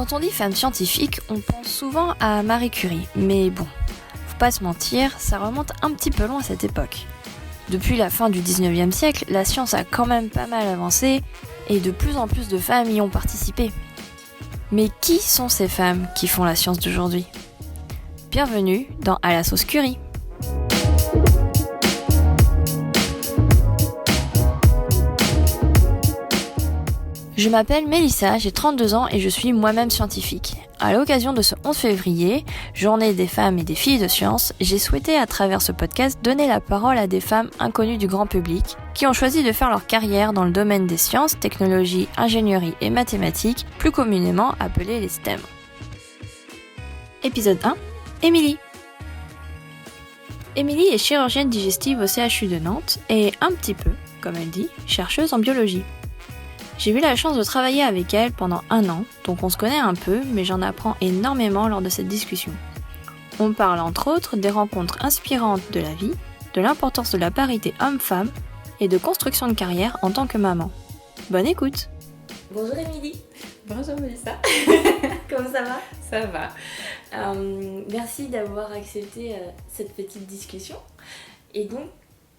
Quand on dit femme scientifique, on pense souvent à Marie Curie, mais bon, faut pas se mentir, ça remonte un petit peu loin à cette époque. Depuis la fin du 19e siècle, la science a quand même pas mal avancé et de plus en plus de femmes y ont participé. Mais qui sont ces femmes qui font la science d'aujourd'hui ? Bienvenue dans À la sauce Curie. Je m'appelle Mélissa, j'ai 32 ans et je suis moi-même scientifique. À l'occasion de ce 11 février, journée des femmes et des filles de science, j'ai souhaité à travers ce podcast donner la parole à des femmes inconnues du grand public qui ont choisi de faire leur carrière dans le domaine des sciences, technologies, ingénierie et mathématiques, plus communément appelées les STEM. Épisode 1, Émilie. Émilie est chirurgienne digestive au CHU de Nantes et un petit peu, comme elle dit, chercheuse en biologie. J'ai eu la chance de travailler avec elle pendant 1 an, donc on se connaît un peu, mais j'en apprends énormément lors de cette discussion. On parle entre autres des rencontres inspirantes de la vie, de l'importance de la parité homme-femme et de construction de carrière en tant que maman. Bonne écoute. Bonjour Émilie. Bonjour Mélissa. Comment ça va ? Ça va. Merci d'avoir accepté cette petite discussion. Et donc,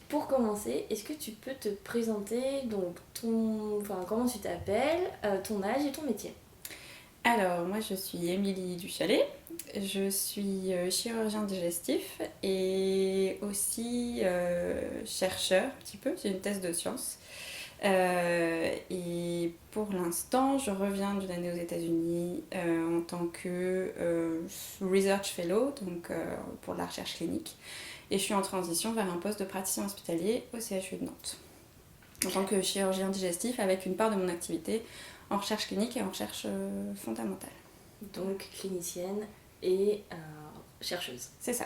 pour commencer, est-ce que tu peux te présenter, donc comment tu t'appelles, ton âge et ton métier ? Alors, moi je suis Émilie Duchalet, je suis chirurgien digestif et aussi chercheur, un petit peu, j'ai une thèse de sciences. Et pour l'instant, je reviens d'une année aux États-Unis en tant que Research Fellow, donc pour la recherche clinique. Et je suis en transition vers un poste de praticien hospitalier au CHU de Nantes, en tant que chirurgien digestif, avec une part de mon activité en recherche clinique et en recherche fondamentale. Donc clinicienne et chercheuse. C'est ça.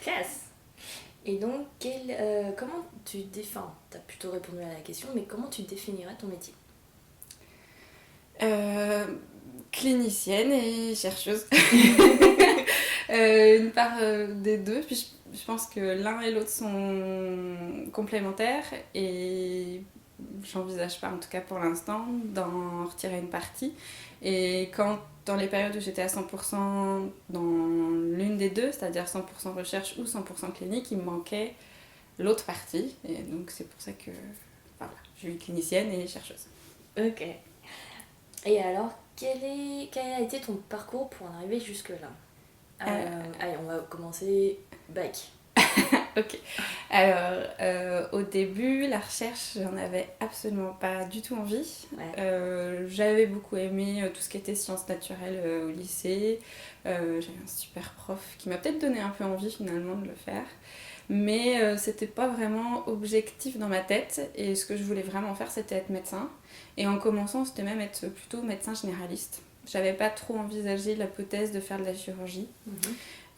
Classe. Et donc, comment tu défends, tu as plutôt répondu à la question, mais comment tu définirais ton métier ? Clinicienne et chercheuse. Une part des deux. Puis je pense que l'un et l'autre sont complémentaires et j'envisage pas, en tout cas pour l'instant, d'en retirer une partie. Et dans les périodes où j'étais à 100% dans l'une des deux, c'est-à-dire 100% recherche ou 100% clinique, il me manquait l'autre partie. Et donc c'est pour ça que je suis clinicienne et chercheuse. Ok. Et alors, quel a été ton parcours pour en arriver jusque-là ? Allez, on va commencer bac. Ok. Alors, au début, la recherche, j'en avais absolument pas du tout envie. Ouais. J'avais beaucoup aimé tout ce qui était sciences naturelles au lycée. J'avais un super prof qui m'a peut-être donné un peu envie finalement de le faire. Mais c'était pas vraiment objectif dans ma tête. Et ce que je voulais vraiment faire, c'était être médecin. Et en commençant, c'était même être plutôt médecin généraliste. J'avais pas trop envisagé l'hypothèse de faire de la chirurgie.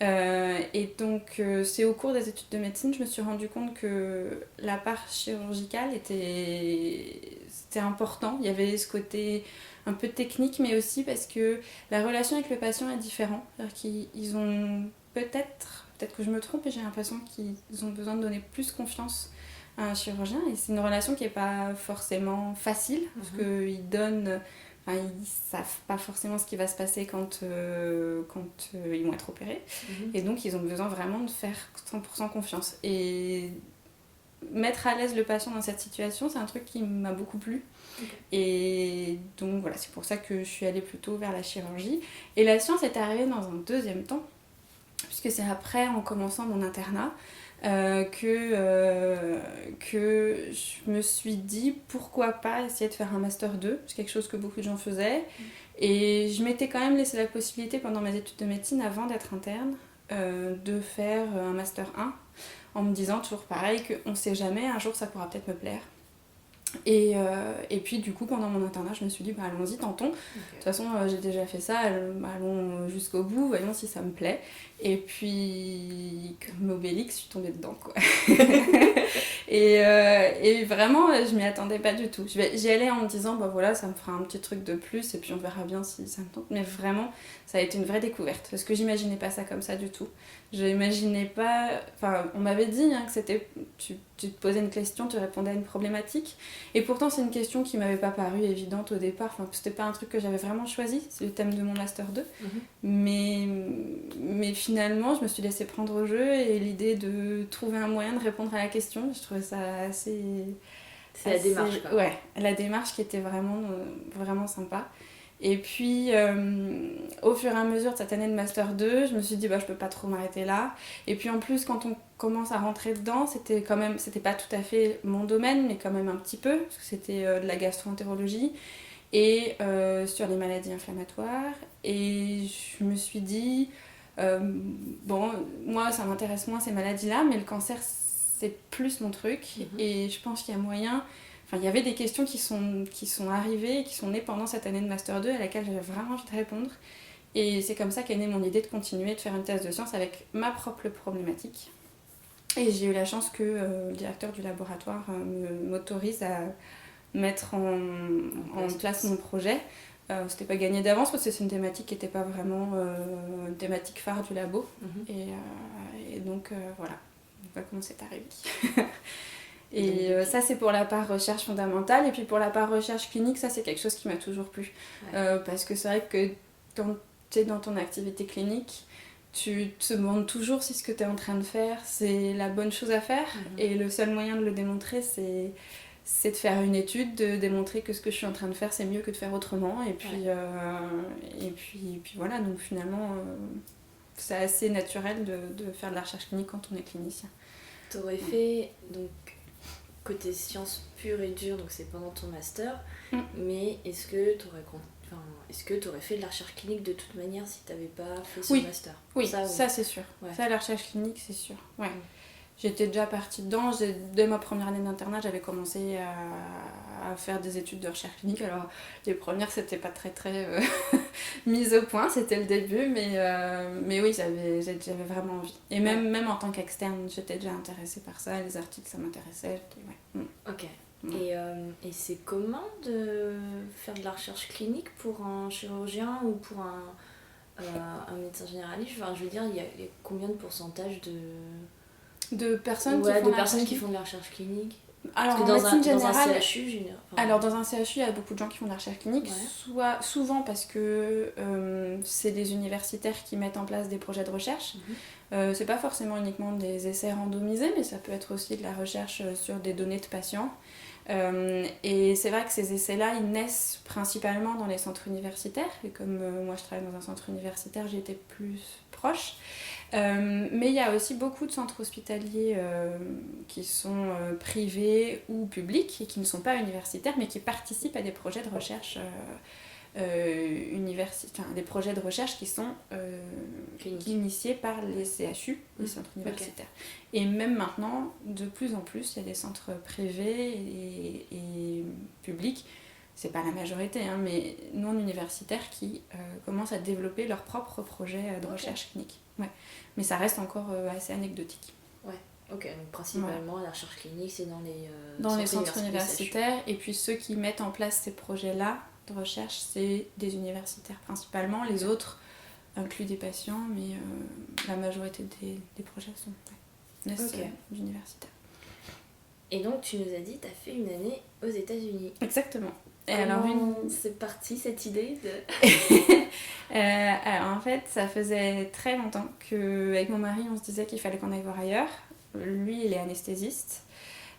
Et donc c'est au cours des études de médecine je me suis rendu compte que la part chirurgicale c'était important. Il y avait ce côté un peu technique, mais aussi parce que la relation avec le patient est différente. C'est-à-dire qu'ils ont peut-être que je me trompe, mais j'ai l'impression qu'ils ont besoin de donner plus confiance à un chirurgien, et c'est une relation qui n'est pas forcément facile, parce qu'ils donnent... Enfin, ils savent pas forcément ce qui va se passer quand ils vont être opérés. Et donc, ils ont besoin vraiment de faire 100% confiance. Et mettre à l'aise le patient dans cette situation, c'est un truc qui m'a beaucoup plu. Et donc, voilà, c'est pour ça que je suis allée plutôt vers la chirurgie. Et la science est arrivée dans un deuxième temps, puisque c'est après, en commençant mon internat, que je me suis dit pourquoi pas essayer de faire un master 2, c'est quelque chose que beaucoup de gens faisaient, et je m'étais quand même laissé la possibilité pendant mes études de médecine, avant d'être interne, de faire un master 1, en me disant toujours pareil qu'on sait jamais, un jour ça pourra peut-être me plaire. Et puis du coup pendant mon internat je me suis dit allons-y, tentons. De toute façon j'ai déjà fait ça, allons jusqu'au bout, voyons si ça me plaît. Et puis comme Obélix je suis tombée dedans quoi. et vraiment je m'y attendais pas du tout. J'y allais en me disant voilà, ça me fera un petit truc de plus et puis on verra bien si ça me tente. Mais vraiment ça a été une vraie découverte, parce que j'imaginais pas ça comme ça du tout. J'imaginais pas... Enfin, on m'avait dit que c'était... Tu te posais une question, tu répondais à une problématique. Et pourtant, c'est une question qui m'avait pas paru évidente au départ. Enfin, c'était pas un truc que j'avais vraiment choisi. C'est le thème de mon Master 2. Mais finalement, je me suis laissée prendre au jeu et l'idée de trouver un moyen de répondre à la question, je trouvais ça assez... C'est la démarche, quoi. Ouais, la démarche qui était vraiment, vraiment sympa. Et puis, au fur et à mesure de cette année de Master 2, je me suis dit, je peux pas trop m'arrêter là. Et puis en plus, quand on commence à rentrer dedans, c'était pas tout à fait mon domaine, mais quand même un petit peu, parce que c'était de la gastro-entérologie, et sur les maladies inflammatoires. Et je me suis dit, moi ça m'intéresse moins ces maladies-là, mais le cancer c'est plus mon truc. Et je pense qu'il y a moyen... Enfin, il y avait des questions qui sont arrivées, qui sont nées pendant cette année de Master 2 à laquelle j'avais vraiment envie de répondre. Et c'est comme ça qu'est née mon idée de continuer de faire une thèse de science avec ma propre problématique. Et j'ai eu la chance que le directeur du laboratoire m'autorise à mettre en place mon projet. C'était pas gagné d'avance parce que c'est une thématique qui n'était pas vraiment une thématique phare du labo. Et donc voilà, voilà comment c'est arrivé. Et ça, c'est pour la part recherche fondamentale. Et puis pour la part recherche clinique, ça, c'est quelque chose qui m'a toujours plu. Parce que c'est vrai que quand tu es dans ton activité clinique, tu te demandes toujours si ce que tu es en train de faire, c'est la bonne chose à faire. Et le seul moyen de le démontrer, c'est de faire une étude, de démontrer que ce que je suis en train de faire, c'est mieux que de faire autrement. Et puis, puis voilà, donc finalement, c'est assez naturel de faire de la recherche clinique quand on est clinicien. Tu aurais fait... donc côté sciences pures et dures, donc c'est pendant ton master, mais est-ce que tu aurais fait de la recherche clinique de toute manière si tu n'avais pas fait ce master? Oui, ça c'est sûr. Ça, la recherche clinique, c'est sûr. Ouais. J'étais déjà partie dedans. Dès ma première année d'internat, j'avais commencé à faire des études de recherche clinique. Alors, les premières, c'était pas très mise au point, c'était le début, mais oui, j'avais vraiment envie. Et même en tant qu'externe, j'étais déjà intéressée par ça, les articles, ça m'intéressait. Ok. Et c'est commun de faire de la recherche clinique pour un chirurgien ou pour un médecin généraliste? Enfin, je veux dire, il y a combien de pourcentage de personnes qui font de la recherche clinique? Alors, parce que en médecine générale, dans un CHU, alors dans un CHU, il y a beaucoup de gens qui font de la recherche clinique, souvent parce que c'est des universitaires qui mettent en place des projets de recherche. C'est pas forcément uniquement des essais randomisés, mais ça peut être aussi de la recherche sur des données de patients. Et c'est vrai que ces essais-là, ils naissent principalement dans les centres universitaires. Et comme moi je travaille dans un centre universitaire, j'ai été plus proche. Mais il y a aussi beaucoup de centres hospitaliers qui sont privés ou publics et qui ne sont pas universitaires mais qui participent à des projets de recherche des projets de recherche qui sont initiés par les CHU, les centres universitaires. Et même maintenant, de plus en plus, il y a des centres privés et publics, c'est pas la majorité, mais non universitaires qui commencent à développer leurs propres projets de recherche clinique. Mais ça reste encore assez anecdotique. Ok, donc principalement la recherche clinique, c'est dans les centres universitaires. Et puis ceux qui mettent en place ces projets-là de recherche, c'est des universitaires principalement. Les autres incluent des patients, mais la majorité des projets sont universitaires. Et donc tu nous as dit, tu as fait une année aux États-Unis. Exactement. Comment c'est parti cette idée alors en fait, ça faisait très longtemps qu'avec mon mari, on se disait qu'il fallait qu'on aille voir ailleurs. Lui, il est anesthésiste.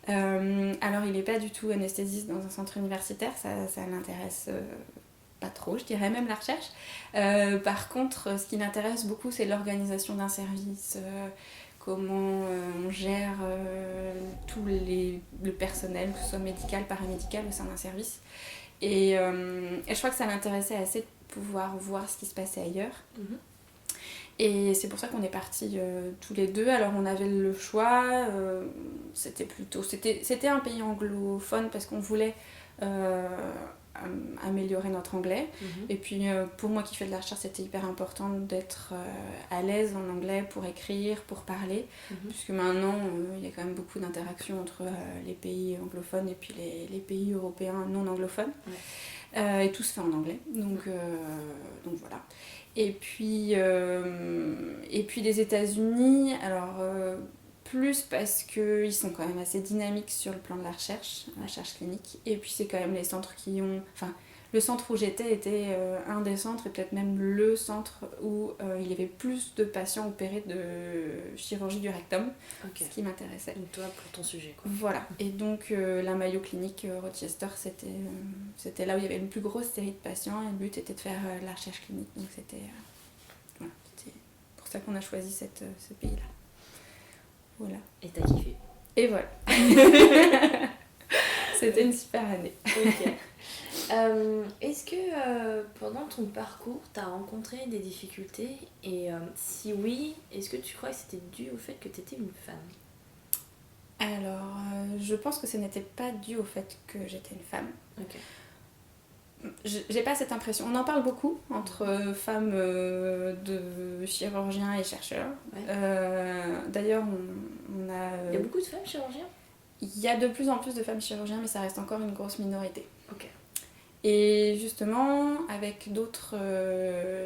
Alors, il n'est pas du tout anesthésiste dans un centre universitaire, ça l'intéresse pas trop, je dirais même la recherche. Par contre, ce qui l'intéresse beaucoup, c'est l'organisation d'un service, comment on gère tout le personnel, que ce soit médical, paramédical au sein d'un service. Et je crois que ça l'intéressait assez de pouvoir voir ce qui se passait ailleurs. Et c'est pour ça qu'on est partis tous les deux. Alors on avait le choix, c'était un pays anglophone parce qu'on voulait améliorer notre anglais. Et puis pour moi qui fais de la recherche, c'était hyper important d'être à l'aise en anglais pour écrire, pour parler, puisque maintenant il y a quand même beaucoup d'interactions entre les pays anglophones et puis les pays européens non anglophones. Et tout se fait en anglais, donc voilà. Et puis les États-Unis, alors plus parce qu'ils sont quand même assez dynamiques sur le plan de la recherche clinique, et puis c'est quand même les centres qui ont... Enfin, le centre où j'étais était un des centres, et peut-être même le centre où il y avait plus de patients opérés de chirurgie du rectum, ce qui m'intéressait. Donc toi, pour ton sujet, quoi. Voilà, et donc la Mayo Clinic Rochester, c'était là où il y avait une plus grosse série de patients, et le but était de faire la recherche clinique, donc c'était pour ça qu'on a choisi ce pays-là. Voilà. Et t'as kiffé. Et voilà. C'était une super année. Ok. Est-ce que pendant ton parcours, tu as rencontré des difficultés et si oui, est-ce que tu crois que c'était dû au fait que tu étais une femme ? Alors, je pense que ce n'était pas dû au fait que j'étais une femme. Ok. J'ai pas cette impression. On en parle beaucoup entre femmes de chirurgiens et chercheurs. D'ailleurs, on a... Il y a beaucoup de femmes chirurgiens ? Il y a de plus en plus de femmes chirurgiens, mais ça reste encore une grosse minorité. Ok. Et justement, avec d'autres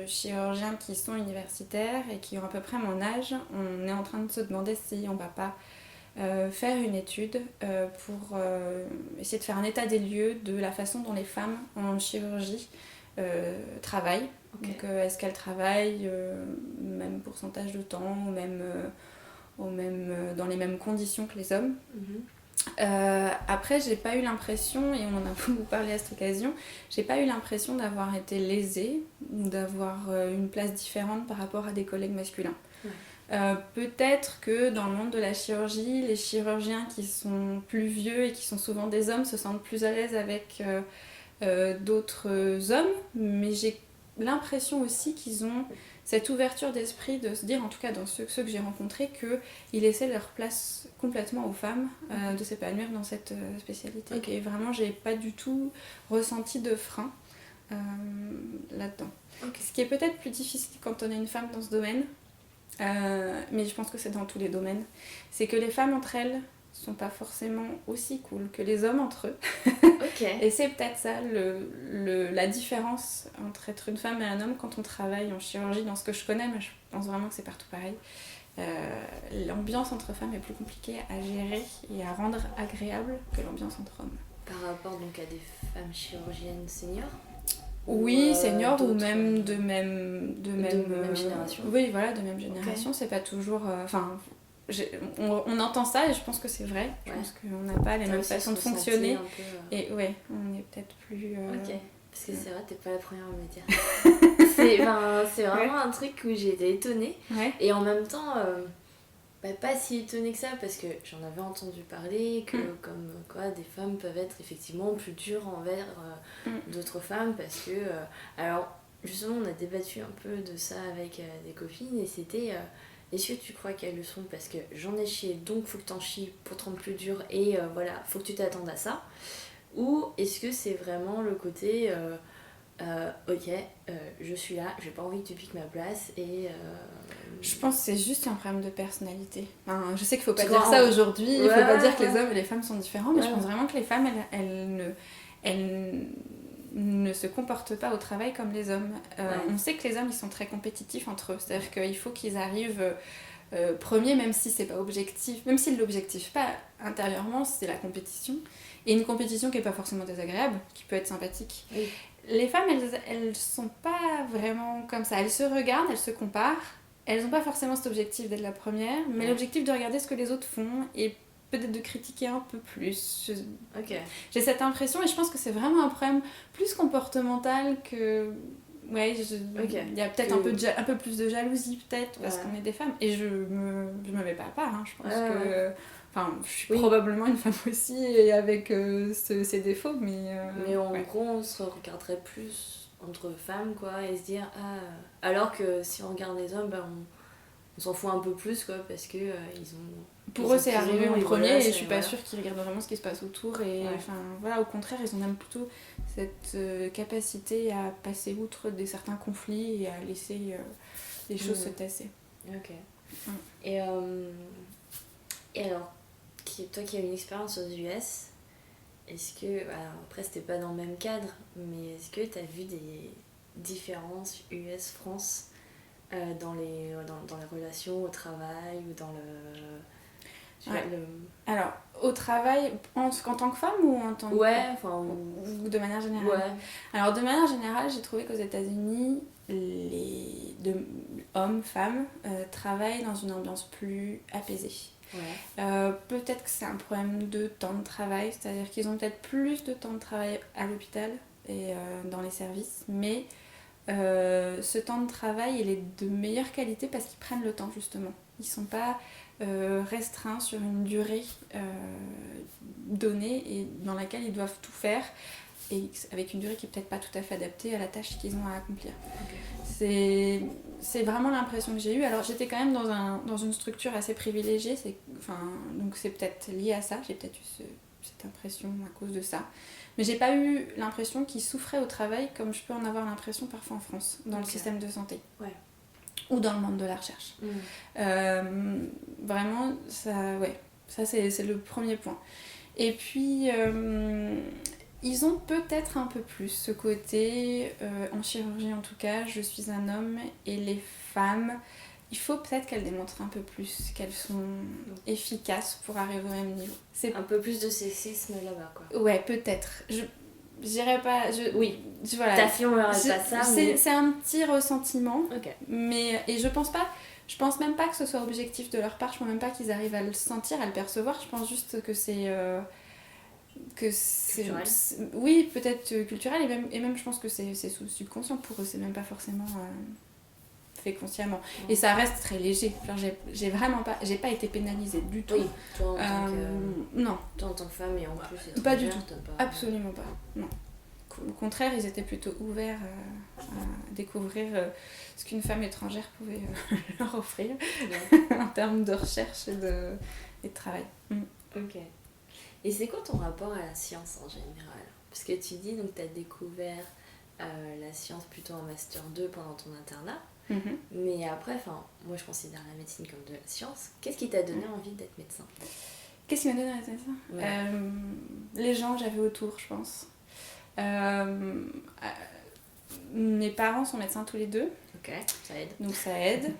chirurgiens qui sont universitaires et qui ont à peu près mon âge, on est en train de se demander si on va pas faire une étude pour essayer de faire un état des lieux de la façon dont les femmes en chirurgie travaillent. Okay. Donc est-ce qu'elles travaillent même pourcentage de temps ou même dans les mêmes conditions que les hommes. Après, j'ai pas eu l'impression, et on en a beaucoup parlé à cette occasion, j'ai pas eu l'impression d'avoir été lésée ou d'avoir une place différente par rapport à des collègues masculins. Peut-être que dans le monde de la chirurgie, les chirurgiens qui sont plus vieux et qui sont souvent des hommes se sentent plus à l'aise avec d'autres hommes, mais j'ai l'impression aussi qu'ils ont cette ouverture d'esprit de se dire, en tout cas dans ceux que j'ai rencontrés, qu'ils laissaient leur place complètement aux femmes de s'épanouir dans cette spécialité. Okay. Et vraiment, j'ai pas du tout ressenti de frein là-dedans. Okay. Ce qui est peut-être plus difficile quand on est une femme dans ce domaine, mais je pense que c'est dans tous les domaines, c'est que les femmes entre elles sont pas forcément aussi cool que les hommes entre eux. Okay. Et c'est peut-être ça la différence entre être une femme et un homme quand on travaille en chirurgie, dans ce que je connais, mais je pense vraiment que c'est partout pareil. L'ambiance entre femmes est plus compliquée à gérer et à rendre agréable que l'ambiance entre hommes. Par rapport donc à des femmes chirurgiennes seniors ? Oui, seniors ou même de même génération. Oui, voilà, de même génération. Okay. C'est pas toujours... on entend ça et je pense que c'est vrai. Je pense qu'on n'a pas les mêmes façons de fonctionner. Et ouais, on est peut-être plus... Ok, parce que c'est vrai, t'es pas la première à me le dire. c'est vraiment un truc où j'ai été étonnée. Ouais. Et en même temps, pas si étonnée que ça, parce que j'en avais entendu parler, que comme quoi des femmes peuvent être effectivement plus dures envers d'autres femmes, parce que... alors, justement, on a débattu un peu de ça avec des copines, et c'était... est-ce que tu crois qu'elles le sont parce que j'en ai chié, donc faut que t'en chies pour te rendre plus dur et voilà, faut que tu t'attendes à ça? Ou est-ce que c'est vraiment le côté ok, je suis là, j'ai pas envie que tu piques ma place et... Je pense que c'est juste un problème de personnalité. Enfin, je sais qu'il faut pas dire ça aujourd'hui, il faut pas dire que les hommes et les femmes sont différents, mais je pense vraiment que les femmes, elles ne se comportent pas au travail comme les hommes. On sait que les hommes, ils sont très compétitifs entre eux. C'est-à-dire qu'il faut qu'ils arrivent premiers, même si c'est pas objectif. Même s'ils l'objectivent pas intérieurement, c'est la compétition. Et une compétition qui est pas forcément désagréable, qui peut être sympathique. Oui. Les femmes, elles sont pas vraiment comme ça. Elles se regardent, elles se comparent. Elles ont pas forcément cet objectif d'être la première, mais l'objectif de regarder ce que les autres font et peut-être de critiquer un peu plus. J'ai cette impression et je pense que c'est vraiment un problème plus comportemental que... Ouais, il y a peut-être un peu plus de jalousie peut-être parce qu'on est des femmes. Et je me mets pas à part, hein. Je pense que... Enfin, je suis probablement une femme aussi et avec ses défauts, mais... mais en gros, on se regarderait plus entre femmes, quoi, et se dire... Ah... Alors que si on regarde les hommes, on on s'en fout un peu plus, quoi, parce que ils ont... Pour eux, c'est arrivé en premier, voilà, et je suis pas sûre qu'ils regardent vraiment ce qui se passe autour. Et voilà, au contraire, ils ont même plutôt cette capacité à passer outre certains conflits et à laisser les choses se tasser. Ok. Et alors, toi qui as une expérience aux US, est-ce que, alors après c'était pas dans le même cadre, mais est-ce que tu as vu des différences US-France dans les relations au travail ou dans Alors, au travail, en tant que femme ou en tant que... ou de manière générale. Alors, de manière générale, j'ai trouvé qu'aux États-Unis, les hommes, femmes, travaillent dans une ambiance plus apaisée. Peut-être que c'est un problème de temps de travail, c'est-à-dire qu'ils ont peut-être plus de temps de travail à l'hôpital et dans les services, mais ce temps de travail il est de meilleure qualité parce qu'ils prennent le temps justement. Ils sont pas restreints sur une durée donnée et dans laquelle ils doivent tout faire, et avec une durée qui est peut-être pas tout à fait adaptée à la tâche qu'ils ont à accomplir. C'est vraiment l'impression que j'ai eue. Alors j'étais quand même dans une structure assez privilégiée, donc c'est peut-être lié à ça, j'ai peut-être eu cette impression à cause de ça. Mais j'ai pas eu l'impression qu'ils souffraient au travail comme je peux en avoir l'impression parfois en France, dans le système de santé. Ou dans le monde de la recherche. Vraiment, ça c'est le premier point. Et puis... ils ont peut-être un peu plus ce côté, en chirurgie en tout cas, je suis un homme, et les femmes, il faut peut-être qu'elles démontrent un peu plus qu'elles sont efficaces pour arriver au même niveau. C'est un peu plus de sexisme là-bas, quoi. Ouais, peut-être. Je dirais pas... Voilà. T'affirmerais pas ça, mais... C'est un petit ressentiment, et je pense même pas que ce soit objectif de leur part, je pense même pas qu'ils arrivent à le sentir, à le percevoir, je pense juste que c'est... culturel. Oui, peut-être culturel, et même je pense que c'est subconscient pour eux, c'est même pas forcément fait consciemment. Et ça reste très léger. Genre, j'ai pas été pénalisée du tout. Oui, toi en tant que... Non. Toi en tant que femme et en plus étrangère, pas du tout. Absolument pas. Non. Au contraire, ils étaient plutôt ouverts à découvrir ce qu'une femme étrangère pouvait leur offrir en termes de recherche et de travail. Ok. Et c'est quoi ton rapport à la science en général? Parce que tu dis donc tu as découvert la science plutôt en Master 2 pendant ton internat. Mais après, moi je considère la médecine comme de la science. Qu'est-ce qui t'a donné envie d'être médecin? Qu'est-ce qui m'a donné envie d'être médecin? Les gens que j'avais autour, je pense. Mes parents sont médecins tous les deux. Ok, ça aide. Donc ça aide.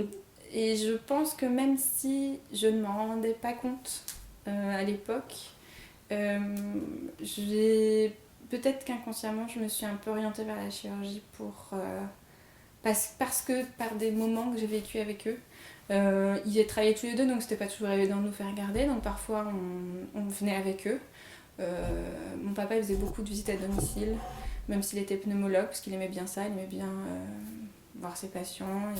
Et je pense que même si je ne m'en rendais pas compte à l'époque, peut-être qu'inconsciemment je me suis un peu orientée vers la chirurgie parce que par des moments que j'ai vécu avec eux. Ils travaillaient tous les deux, donc c'était pas toujours évident de nous faire garder, donc parfois on venait avec eux. Mon papa il faisait beaucoup de visites à domicile, même s'il était pneumologue, parce qu'il aimait bien ça, il aimait bien voir ses patients,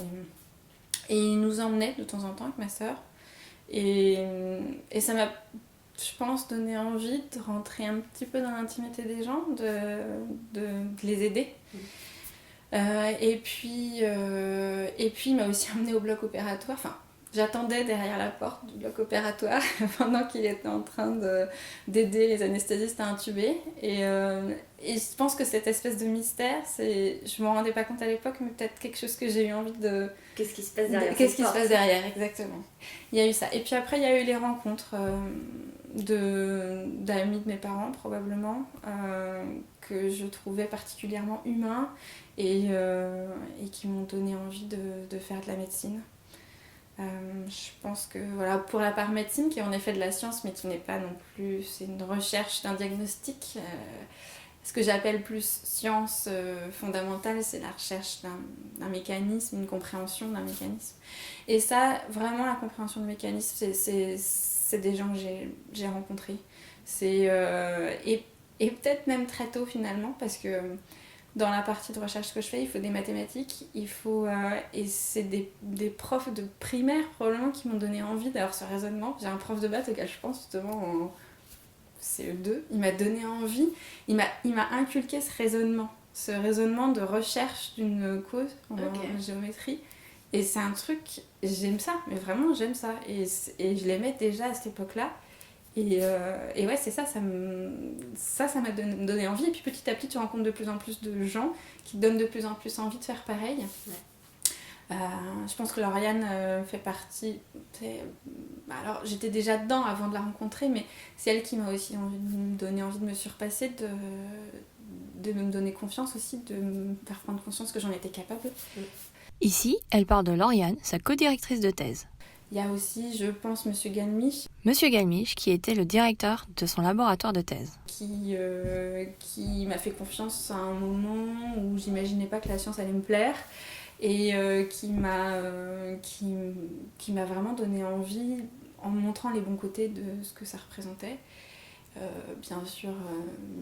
et il nous emmenait de temps en temps avec ma sœur, et ça m'a, je pense, donné envie de rentrer un petit peu dans l'intimité des gens, de les aider. Et puis il m'a aussi emmenée au bloc opératoire. J'attendais derrière la porte du bloc opératoire pendant qu'il était en train d'aider les anesthésistes à intuber. Et je pense que cette espèce de mystère, je ne m'en rendais pas compte à l'époque, mais peut-être quelque chose que j'ai eu envie de... Qu'est-ce qui se passe derrière? Qu'est-ce qui se passe derrière, exactement. Il y a eu ça. Et puis après, il y a eu les rencontres d'amis de mes parents, probablement, que je trouvais particulièrement humains et qui m'ont donné envie de faire de la médecine. Je pense que voilà, pour la part médecine, qui est en effet de la science, mais qui n'est pas non plus, c'est une recherche d'un diagnostic. Ce que j'appelle plus science fondamentale, c'est la recherche d'un mécanisme, une compréhension d'un mécanisme. Et ça, vraiment, la compréhension de mécanisme, c'est des gens que j'ai rencontrés. Et peut-être même très tôt finalement, parce que dans la partie de recherche que je fais, il faut des mathématiques, et c'est des profs de primaire probablement qui m'ont donné envie d'avoir ce raisonnement. J'ai un prof de maths auquel je pense justement en CE2, il m'a donné envie, il m'a inculqué ce raisonnement de recherche d'une cause en géométrie, Et c'est un truc, j'aime ça, mais vraiment j'aime ça. Et je l'aimais déjà à cette époque-là. Et ouais, c'est ça, ça m'a donné envie. Et puis petit à petit, tu rencontres de plus en plus de gens qui te donnent de plus en plus envie de faire pareil. Ouais. Je pense que Lauriane fait partie. Alors, j'étais déjà dedans avant de la rencontrer, mais c'est elle qui m'a aussi donné envie de me surpasser, de me donner confiance aussi, de me faire prendre conscience que j'en étais capable. Ici, elle parle de Lauriane, sa co-directrice de thèse. Il y a aussi, je pense, Monsieur Galmich. Monsieur Galmich, qui était le directeur de son laboratoire de thèse. Qui m'a fait confiance à un moment où j'imaginais pas que la science allait me plaire. Et qui m'a vraiment donné envie, en me montrant les bons côtés de ce que ça représentait. Bien sûr,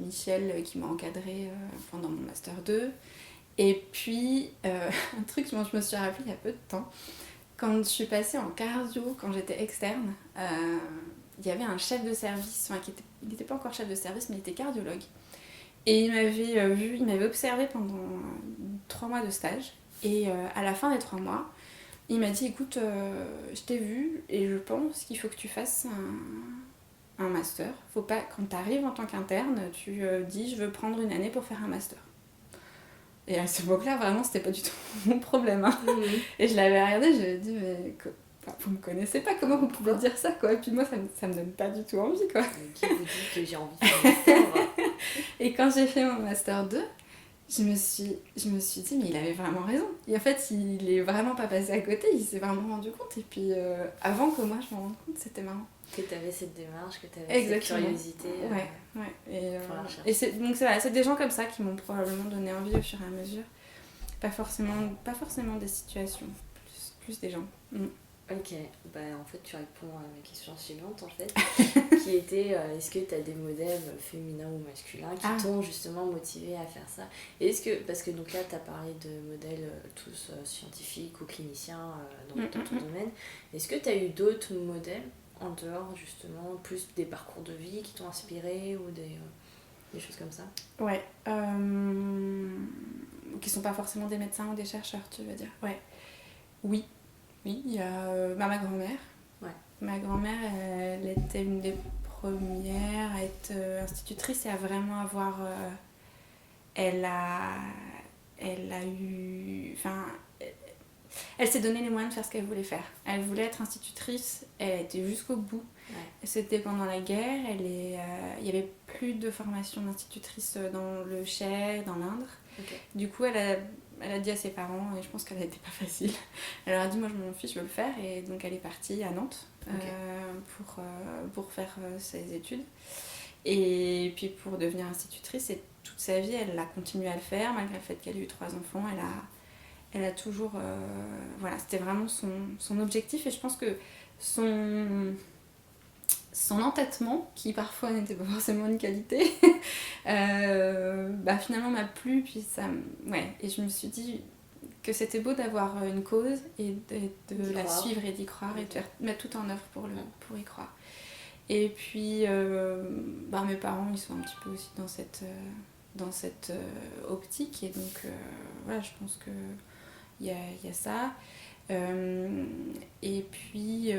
Michel qui m'a encadrée pendant mon Master 2. Et puis, un truc dont je me suis rappelé il y a peu de temps, quand je suis passée en cardio, quand j'étais externe, il y avait un chef de service, il n'était pas encore chef de service, mais il était cardiologue. Et il m'avait observé pendant 3 mois de stage. Et à la fin des 3 mois, il m'a dit, écoute, je t'ai vu et je pense qu'il faut que tu fasses un master. Faut pas, quand tu arrives en tant qu'interne, tu dis, je veux prendre une année pour faire un master. Et à ce moment-là, vraiment, c'était pas du tout mon problème. Hein. Mmh. Et je l'avais regardé, je lui ai dit, mais vous me connaissez pas, comment vous pouvez dire ça, quoi. Et puis moi, ça me donne pas du tout envie, quoi. Qui vous dit que j'ai envie de faire un master? Et quand j'ai fait mon Master 2, je me suis dit, mais il avait vraiment raison. Et en fait, il est vraiment pas passé à côté, il s'est vraiment rendu compte. Et puis, avant que moi je m'en rende compte, c'était marrant. Que tu avais cette démarche, que tu avais cette curiosité. Ouais. Et c'est des gens comme ça qui m'ont probablement donné envie au fur et à mesure. Pas forcément des situations, plus des gens. Mm. Ok, en fait tu réponds à ma question suivante en fait, qui était est-ce que tu as des modèles féminins ou masculins qui t'ont justement motivé à faire ça? Et parce que donc là tu as parlé de modèles tous scientifiques ou cliniciens dans ton domaine, est-ce que tu as eu d'autres modèles en dehors justement, plus des parcours de vie qui t'ont inspiré ou des choses comme ça? Ouais, qui sont pas forcément des médecins ou des chercheurs, tu veux dire? Ouais, oui, il y a ma grand-mère. Ouais. Ma grand-mère, elle était une des premières à être institutrice et à vraiment avoir... elle a eu... Enfin, elle s'est donné les moyens de faire ce qu'elle voulait faire. Elle voulait être institutrice, elle a été jusqu'au bout. Ouais. C'était pendant la guerre, il y avait plus de formation d'institutrice dans le Cher, dans l'Indre. Okay. Du coup, elle a dit à ses parents, et je pense qu'elle a été pas facile, elle leur a dit, moi je m'en fiche, je veux le faire. Et donc elle est partie à Nantes pour faire ses études. Et puis pour devenir institutrice, et toute sa vie, elle a continué à le faire, malgré le fait qu'elle ait eu 3 enfants. Elle a toujours... voilà, c'était vraiment son objectif. Et je pense que son entêtement, qui parfois n'était pas forcément une qualité, finalement m'a plu. Puis et je me suis dit que c'était beau d'avoir une cause et de la suivre et d'y croire et de mettre tout en œuvre pour y croire. Et puis, mes parents, ils sont un petit peu aussi dans cette optique. Et donc, je pense que il y a ça. Et puis,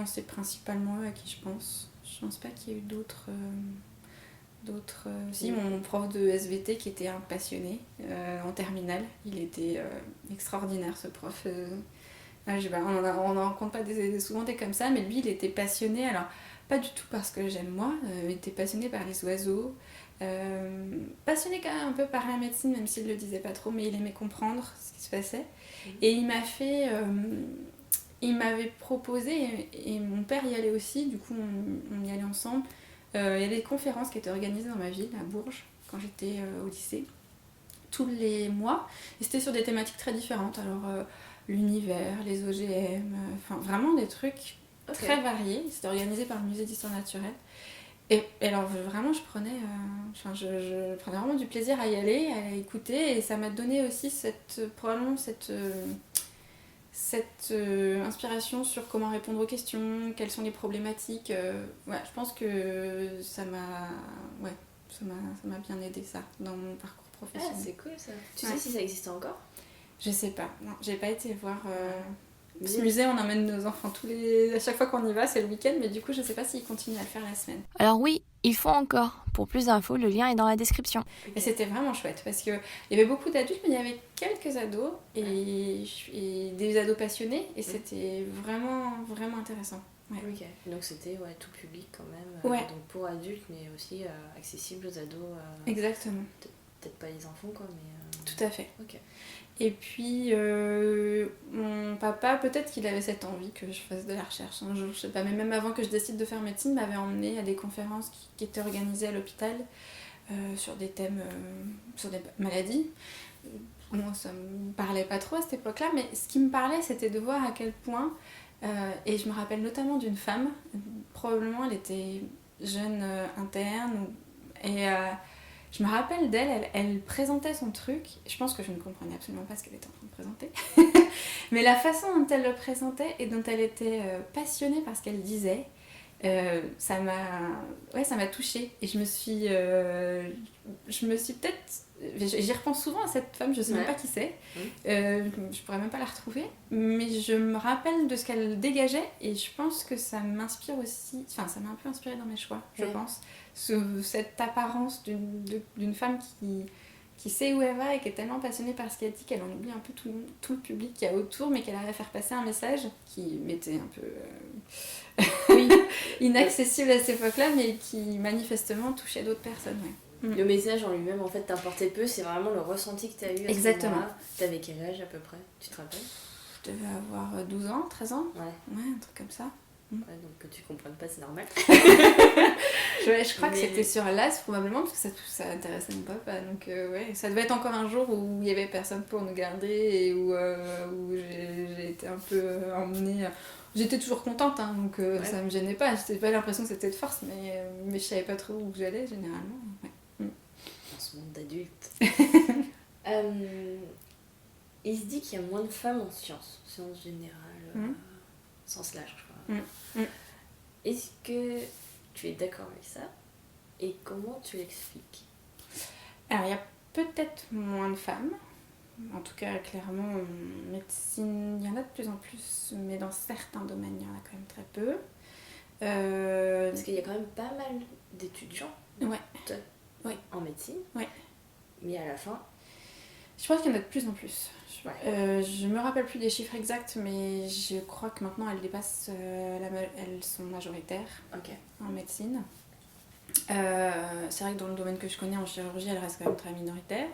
c'est principalement eux à qui je pense. Je pense pas qu'il y ait eu d'autres... Si, mon prof de SVT qui était un passionné en terminale, il était extraordinaire, ce prof. On n'en rencontre pas souvent des comme ça, mais lui, il était passionné. Alors, pas du tout parce que j'aime moi, il était passionné par les oiseaux, passionné quand même un peu par la médecine, même s'il le disait pas trop, mais il aimait comprendre ce qui se passait. Et il m'avait proposé, et mon père y allait aussi, du coup on y allait ensemble. Il y a des conférences qui étaient organisées dans ma ville, à Bourges, quand j'étais au lycée, tous les mois, et c'était sur des thématiques très différentes. Alors l'univers, les OGM, vraiment des trucs très variés. C'était organisé par le musée d'histoire naturelle. Et alors vraiment je prenais vraiment du plaisir à y aller, à écouter, et ça m'a donné aussi probablement cette inspiration sur comment répondre aux questions, quelles sont les problématiques. Je pense que ça m'a bien aidé, ça, dans mon parcours professionnel. Ah, c'est cool ça. Tu sais si ça existe encore ? Je sais pas, non, j'ai pas été voir... Ce musée, on emmène nos enfants à chaque fois qu'on y va, c'est le week-end, mais du coup, je sais pas s'ils continuent à le faire la semaine. Alors oui, ils font encore. Pour plus d'infos, le lien est dans la description. Et c'était vraiment chouette, parce qu'il y avait beaucoup d'adultes, mais il y avait quelques ados, et des ados passionnés, et c'était vraiment, vraiment intéressant. Ouais. Ok, donc c'était tout public quand même, donc pour adultes, mais aussi accessible aux ados. Exactement. Peut-être pas les enfants, quoi, mais... Tout à fait. Ok. Et puis, mon papa, peut-être qu'il avait cette envie que je fasse de la recherche un jour, je sais pas, mais même avant que je décide de faire médecine, m'avait emmenée à des conférences qui étaient organisées à l'hôpital sur des thèmes, sur des maladies. Moi, ça me parlait pas trop à cette époque-là, mais ce qui me parlait, c'était de voir à quel point, et je me rappelle notamment d'une femme, probablement elle était jeune interne, et... je me rappelle d'elle, elle présentait son truc, je pense que je ne comprenais absolument pas ce qu'elle était en train de présenter, mais la façon dont elle le présentait et dont elle était passionnée par ce qu'elle disait, ça m'a touchée. Et je me suis peut-être... J'y repense souvent à cette femme, je sais même pas qui c'est, je pourrais même pas la retrouver, mais je me rappelle de ce qu'elle dégageait et je pense que ça m'inspire aussi, enfin ça m'a un peu inspirée dans mes choix, je pense. Cette apparence d'une femme qui sait où elle va et qui est tellement passionnée par ce qu'elle dit qu'elle en oublie un peu tout le public qu'il y a autour, mais qu'elle arrive à faire passer un message qui m'était un peu inaccessible à cette époque-là, mais qui manifestement touchait d'autres personnes. Le message en lui-même, en fait, t'importait peu, c'est vraiment le ressenti que t'as eu à ce moment-là. T'avais quel âge à peu près, tu te rappelles? Je devais avoir 12 ans, 13 ans. Ouais, un truc comme ça. Ouais, donc que tu comprennes pas, c'est normal. je crois que c'était sur l'AS probablement, parce que ça intéressait mon papa. Donc ça devait être encore un jour où il y avait personne pour nous garder et où j'ai été un peu emmenée. J'étais toujours contente, hein, donc ça me gênait pas. J'avais pas l'impression que c'était de force, mais je savais pas trop où j'allais généralement. Dans ce monde d'adultes. Il se dit qu'il y a moins de femmes en sciences générales, sens large, je crois. Est-ce que tu es d'accord avec ça? Et comment tu l'expliques? Alors, il y a peut-être moins de femmes. En tout cas, clairement, en médecine, il y en a de plus en plus, mais dans certains domaines, il y en a quand même très peu. Parce qu'il y a quand même pas mal d'étudiants en médecine. Ouais. Mais à la fin... Je pense qu'il y en a de plus en plus. Je me rappelle plus des chiffres exacts, mais je crois que maintenant elles dépassent, elles sont majoritaires en médecine. C'est vrai que dans le domaine que je connais, en chirurgie, elles restent quand même très minoritaires.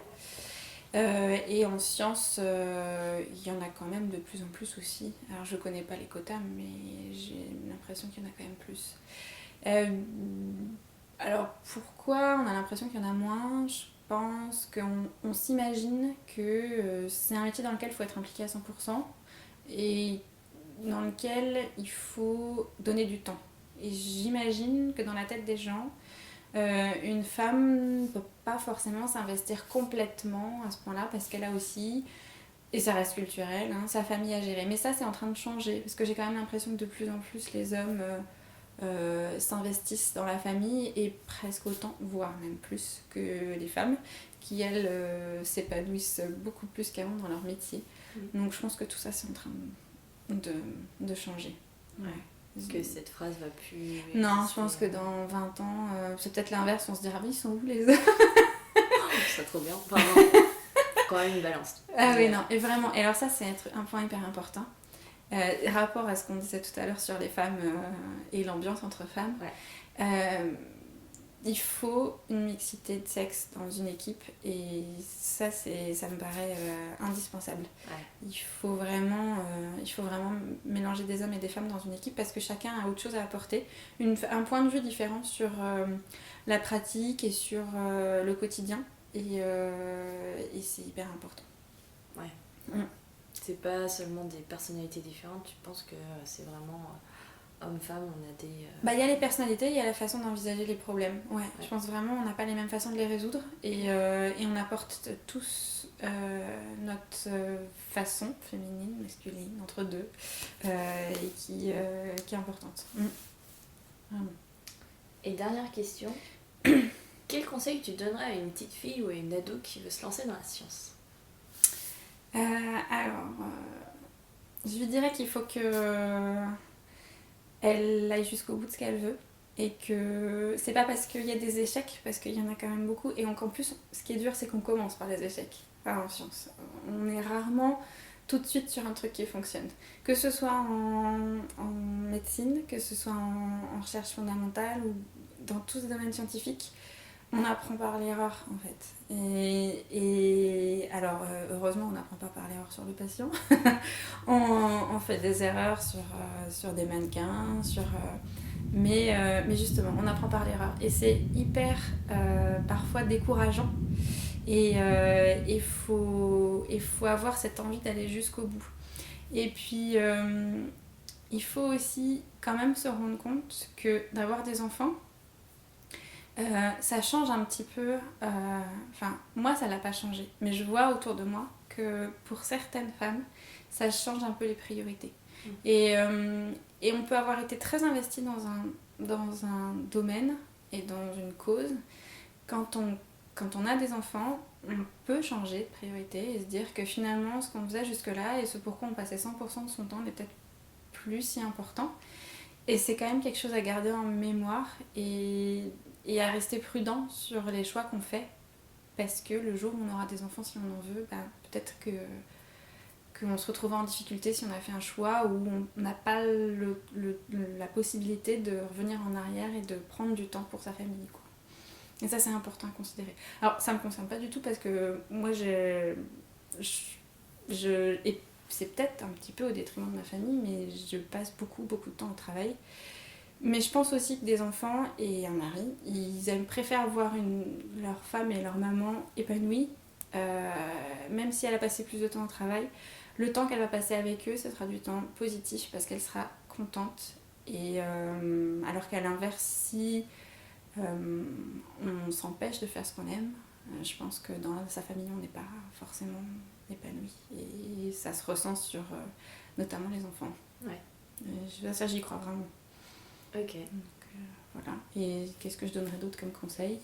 Et en sciences, il y en a quand même de plus en plus aussi. Alors je connais pas les quotas, mais j'ai l'impression qu'il y en a quand même plus. Alors pourquoi on a l'impression qu'il y en a moins? Je pense qu'on s'imagine que c'est un métier dans lequel il faut être impliqué à 100% et dans lequel il faut donner du temps. Et j'imagine que dans la tête des gens, une femme ne peut pas forcément s'investir complètement à ce point-là parce qu'elle a aussi, et ça reste culturel, sa famille à gérer. Mais ça, c'est en train de changer parce que j'ai quand même l'impression que de plus en plus les hommes s'investissent dans la famille et presque autant, voire même plus que les femmes qui, elles, s'épanouissent beaucoup plus qu'avant dans leur métier. Donc je pense que tout ça, c'est en train de changer. Est-ce que cette phrase va plus... Non, je pense que dans 20 ans, c'est peut-être l'inverse, on se dira, ils sont où les hommes? C'est trop bien. Enfin, quand même une balance. Ah oui, non, et vraiment. Et alors ça, c'est un point hyper important. Rapport à ce qu'on disait tout à l'heure sur les femmes et l'ambiance entre femmes. Il faut une mixité de sexe dans une équipe et ça me paraît indispensable. Il faut vraiment mélanger des hommes et des femmes dans une équipe parce que chacun a autre chose à apporter, un point de vue différent sur la pratique et sur le quotidien et c'est hyper important. C'est pas seulement des personnalités différentes, tu penses que c'est vraiment... Homme-femme, on a des... Il y a les personnalités, il y a la façon d'envisager les problèmes. Je pense vraiment on n'a pas les mêmes façons de les résoudre et on apporte tous notre façon, féminine, masculine, entre deux, et qui est importante. Et dernière question, quel conseil tu donnerais à une petite fille ou à une ado qui veut se lancer dans la science? Je lui dirais qu'il faut qu'elle aille jusqu'au bout de ce qu'elle veut. Et que c'est pas parce qu'il y a des échecs, parce qu'il y en a quand même beaucoup. Et en plus, ce qui est dur, c'est qu'on commence par les échecs, pas en sciences. On est rarement tout de suite sur un truc qui fonctionne. Que ce soit en médecine, que ce soit en recherche fondamentale ou dans tous les domaines scientifiques, on apprend par l'erreur en fait. Et alors, heureusement, on n'apprend pas par l'erreur sur le patient. on fait des erreurs sur des mannequins, mais justement, on apprend par l'erreur. Et c'est hyper parfois décourageant. Et il faut avoir cette envie d'aller jusqu'au bout. Et puis, il faut aussi quand même se rendre compte que d'avoir des enfants, ça change un petit peu. Moi, ça l'a pas changé. Mais je vois autour de moi que pour certaines femmes, ça change un peu les priorités. Et on peut avoir été très investi dans un domaine et dans une cause. Quand on a des enfants, on peut changer de priorité et se dire que finalement, ce qu'on faisait jusque-là et ce pourquoi on passait 100% de son temps n'est peut-être plus si important. Et c'est quand même quelque chose à garder en mémoire et à rester prudent sur les choix qu'on fait. Parce que le jour où on aura des enfants, si on en veut, peut-être qu'on se retrouvera en difficulté si on a fait un choix où on n'a pas la possibilité de revenir en arrière et de prendre du temps pour sa famille, quoi. Et ça, c'est important à considérer. Alors, ça ne me concerne pas du tout parce que moi, et c'est peut-être un petit peu au détriment de ma famille, mais je passe beaucoup de temps au travail. Mais je pense aussi que des enfants et un mari, ils préfèrent voir leur femme et leur maman épanouies, même si elle a passé plus de temps au travail. Le temps qu'elle va passer avec eux, ce sera du temps positif parce qu'elle sera contente. Et alors qu'à l'inverse, si on s'empêche de faire ce qu'on aime, je pense que dans sa famille, on n'est pas forcément épanoui. Et ça se ressent sur notamment les enfants. Ouais. Ça, j'y crois vraiment. Ok. Donc, voilà. Et qu'est-ce que je donnerais d'autre comme conseil ?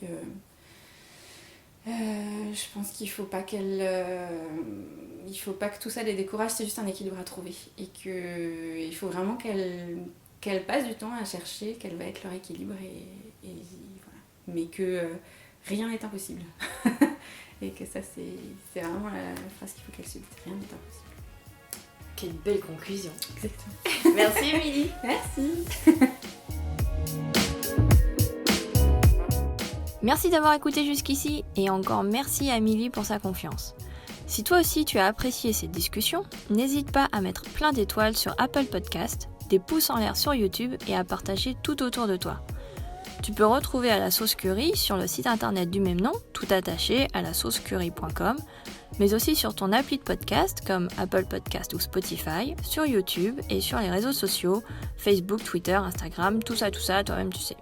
Je pense qu'il faut pas que tout ça les décourage, c'est juste un équilibre à trouver. Et qu'il faut vraiment qu'elles passent du temps à chercher quel va être leur équilibre. Et voilà. Mais que rien n'est impossible. Et que ça, c'est vraiment la phrase qu'il faut qu'elles suivent. Rien n'est impossible. Quelle belle conclusion. Exactement. Merci Émilie. Merci. Merci d'avoir écouté jusqu'ici et encore merci à Émilie pour sa confiance. Si toi aussi tu as apprécié cette discussion, n'hésite pas à mettre plein d'étoiles sur Apple Podcast, des pouces en l'air sur YouTube et à partager tout autour de toi. Tu peux retrouver À la sauce curry sur le site internet du même nom, tout attaché à lasaucecurry.com, mais aussi sur ton appli de podcast comme Apple Podcast ou Spotify, sur YouTube et sur les réseaux sociaux, Facebook, Twitter, Instagram, tout ça, toi-même tu sais.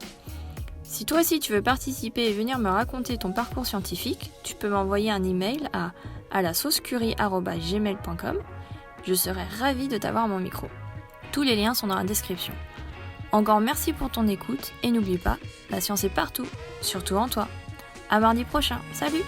Si toi aussi tu veux participer et venir me raconter ton parcours scientifique, tu peux m'envoyer un email à lasaucecurry@gmail.com. Je serai ravie de t'avoir à mon micro. Tous les liens sont dans la description. Encore merci pour ton écoute et n'oublie pas, la science est partout, surtout en toi. À mardi prochain, salut!